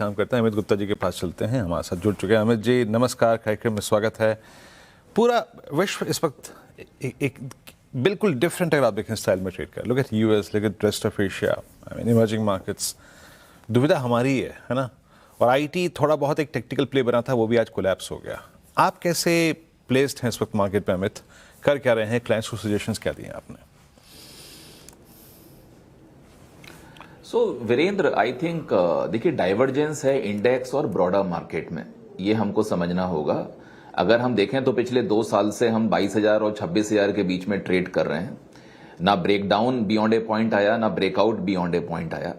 काम करते हैं, अमित गुप्ता जी के पास चलते हैं, हमारे साथ जुड़ चुके हैं। अमित जी नमस्कार, कार्यक्रम में स्वागत है। पूरा विश्व इस वक्त एक बिल्कुल डिफरेंट, अगर आप देखें, स्टाइल में ट्रेड कर। Look at US, look at rest of Asia, I mean emerging markets. दुविधा हमारी है ना। और आईटी थोड़ा बहुत एक टेक्निकल प्ले बना था, वो भी आज कोलैप्स हो गया। आप कैसे प्लेस्ड हैं इस वक्त मार्केट पे अमित? कर क्या रहे हैं? क्लाइंट्स को सजेशंस क्या दिए आपने? सो वीरेंद्र, आई थिंक देखिए, डाइवर्जेंस है इंडेक्स और ब्रॉडर मार्केट में, ये हमको समझना होगा। अगर हम देखें तो पिछले 2 साल से हम 22,000 और 26,000 के बीच में ट्रेड कर रहे हैं। ना ब्रेकडाउन बियॉन्ड ए पॉइंट आया, ना ब्रेकआउट बियॉन्ड ए पॉइंट आया।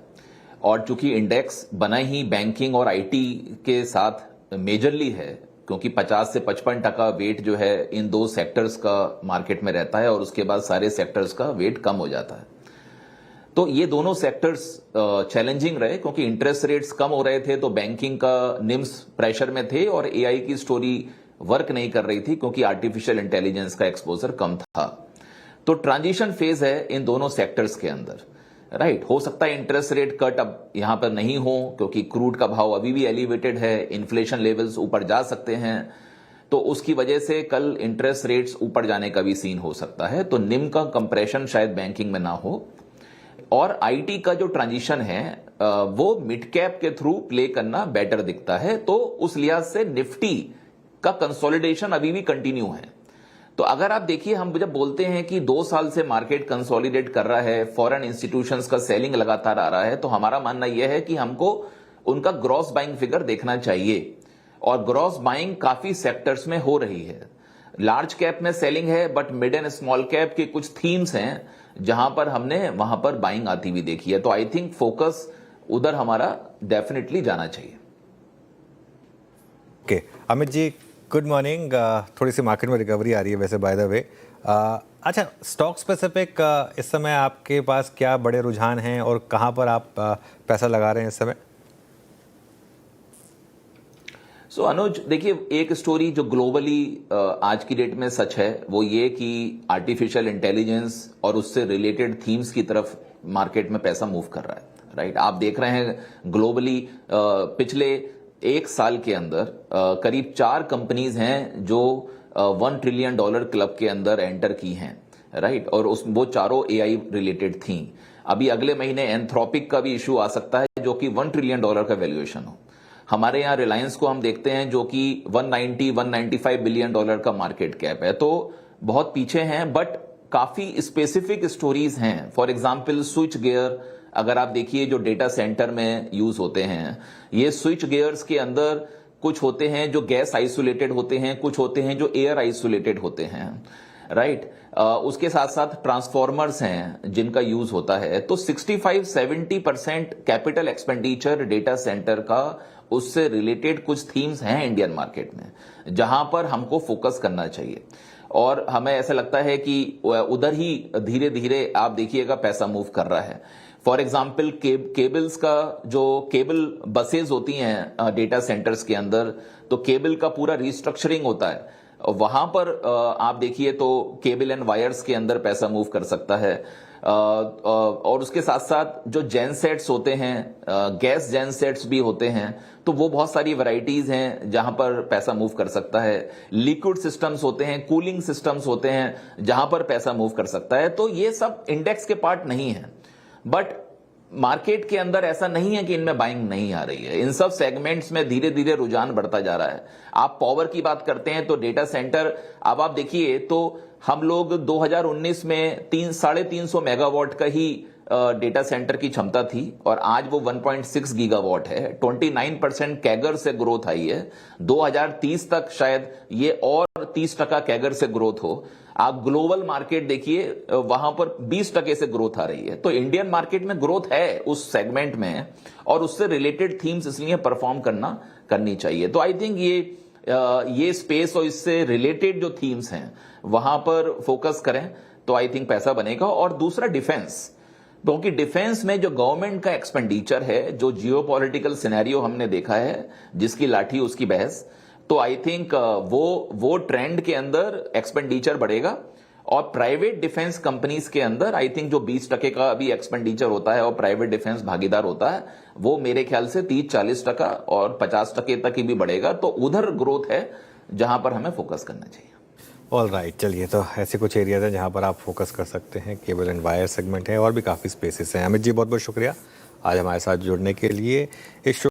और चूंकि इंडेक्स बना ही बैंकिंग और आईटी के साथ मेजरली है, क्योंकि 50 से 55% वेट जो है इन 2 सेक्टर्स का मार्केट में रहता है, और उसके बाद सारे सेक्टर्स का वेट कम हो जाता है। तो ये दोनों सेक्टर्स चैलेंजिंग रहे, क्योंकि इंटरेस्ट रेट्स कम हो रहे थे तो बैंकिंग का निम्स प्रेशर में थे, और एआई की स्टोरी वर्क नहीं कर रही थी क्योंकि आर्टिफिशियल इंटेलिजेंस का एक्सपोजर कम था। तो ट्रांजिशन फेज है इन दोनों सेक्टर्स के अंदर, राइट। हो सकता है इंटरेस्ट रेट कट अब यहां पर नहीं हो, क्योंकि क्रूड का भाव अभी भी एलिवेटेड है, इन्फ्लेशन लेवल्स ऊपर जा सकते हैं, तो उसकी वजह से कल इंटरेस्ट रेट्स ऊपर जाने का भी सीन हो सकता है। तो निम का कंप्रेशन शायद बैंकिंग में ना हो। और आईटी का जो ट्रांजिशन है वो मिड कैप के थ्रू प्ले करना बेटर दिखता है। तो उस लिहाज से निफ्टी का कंसोलिडेशन अभी भी कंटिन्यू है। तो अगर आप देखिए, हम जब बोलते हैं कि 2 साल से मार्केट कंसोलिडेट कर रहा है, फॉरेन इंस्टीट्यूशंस का सेलिंग लगातार आ रहा है, तो हमारा मानना यह है कि हमको उनका ग्रॉस बाइंग फिगर देखना चाहिए। और ग्रॉस बाइंग काफी सेक्टर्स में हो रही है। लार्ज कैप में सेलिंग है, but mid and small cap के कुछ थीम्स हैं जहां पर हमने वहां पर बाइंग आती हुई देखी है। तो आई थिंक फोकस उधर हमारा डेफिनेटली जाना चाहिए। Okay Amit ji, good morning. थोड़ी सी मार्केट में रिकवरी आ रही है वैसे, बाय द वे। अच्छा, स्टॉक स्पेसिफिक इस समय आपके पास क्या बड़े रुझान हैं और कहां पर आप पैसा लगा रहे हैं इस समय? सो अनुज, देखिए, एक स्टोरी जो ग्लोबली आज की डेट में सच है वो ये कि आर्टिफिशियल इंटेलिजेंस और उससे रिलेटेड थीम्स की तरफ मार्केट में पैसा मूव कर रहा है, राइट। आप देख रहे हैं ग्लोबली पिछले 1 साल के अंदर करीब 4 कंपनीज हैं जो $1 ट्रिलियन क्लब के अंदर एंटर की हैं, राइट। और वो चारों एआई रिलेटेड थी। अभी अगले महीने एंथ्रोपिक का भी इशू आ सकता है, जो कि $1 ट्रिलियन का वैल्यूएशन हो। हमारे यहाँ रिलायंस को हम देखते हैं, जो कि 195 बिलियन डॉलर का मार्केट कैप है। तो बहुत पीछे हैं, बट काफी स्पेसिफिक स्टोरीज हैं। फॉर एग्जाम्पल स्विच गियर, अगर आप देखिए, जो डेटा सेंटर में यूज होते हैं, ये स्विच गियर्स के अंदर कुछ होते हैं जो गैस आइसोलेटेड होते हैं, कुछ होते हैं जो एयर आइसोलेटेड होते हैं, राइट। उसके साथ साथ ट्रांसफॉर्मर्स हैं जिनका यूज होता है। तो 65-70% कैपिटल एक्सपेंडिचर डेटा सेंटर का, उससे रिलेटेड कुछ थीम्स हैं इंडियन मार्केट में, जहां पर हमको फोकस करना चाहिए। और हमें ऐसा लगता है कि उधर ही धीरे धीरे आप देखिएगा पैसा मूव कर रहा है। फॉर एग्जाम्पल केबल्स का, जो केबल बसेज होती हैं डेटा सेंटर्स के अंदर, तो केबल का पूरा रिस्ट्रक्चरिंग होता है। वहां पर आप देखिए तो केबल एंड वायर्स के अंदर पैसा मूव कर सकता है। और उसके साथ साथ जो जेनसेट्स होते हैं, गैस जेनसेट्स भी होते हैं, तो वो बहुत सारी वैरायटीज हैं जहां पर पैसा मूव कर सकता है। लिक्विड सिस्टम्स होते हैं, कूलिंग सिस्टम्स होते हैं, जहां पर पैसा मूव कर सकता है। तो ये सब इंडेक्स के पार्ट नहीं है, बट मार्केट के अंदर ऐसा नहीं है कि इनमें बाइंग नहीं आ रही है। इन सब सेगमेंट्स में धीरे धीरे रुझान बढ़ता जा रहा है। आप पावर की बात करते हैं तो डेटा सेंटर, अब आप देखिए तो हम लोग 2019 में 350 मेगावाट का ही डेटा सेंटर की क्षमता थी, और आज वो 1.6 गीगावाट है। 29% कैगर से ग्रोथ आई है। 2030 तक शायद ये और 30% कैगर से ग्रोथ हो। आप ग्लोबल मार्केट देखिए, वहां पर 20% से ग्रोथ आ रही है। तो इंडियन मार्केट में ग्रोथ है उस सेगमेंट में, और उससे रिलेटेड थीम्स इसलिए परफॉर्म करनी चाहिए। तो आई थिंक ये स्पेस और इससे रिलेटेड जो थीम्स हैं वहां पर फोकस करें तो आई थिंक पैसा बनेगा। और दूसरा डिफेंस, क्योंकि डिफेंस में जो गवर्नमेंट का एक्सपेंडिचर है, जो जियोपॉलिटिकल सिनेरियो हमने देखा है, जिसकी लाठी उसकी बहस, तो आई थिंक वो ट्रेंड के अंदर एक्सपेंडिचर बढ़ेगा। और प्राइवेट डिफेंस कंपनीज के अंदर आई थिंक जो 20% का अभी एक्सपेंडिचर होता है और प्राइवेट डिफेंस भागीदार होता है, वो मेरे ख्याल से 30-40% और 50% तक ही भी बढ़ेगा। तो उधर ग्रोथ है जहां पर हमें फोकस करना चाहिए। ऑल राइट, चलिए, तो ऐसे कुछ एरियाज हैं जहाँ पर आप फोकस कर सकते हैं। केबल एंड वायर सेगमेंट है और भी काफ़ी स्पेसेस हैं। अमित जी, बहुत बहुत शुक्रिया आज हमारे साथ जुड़ने के लिए। इस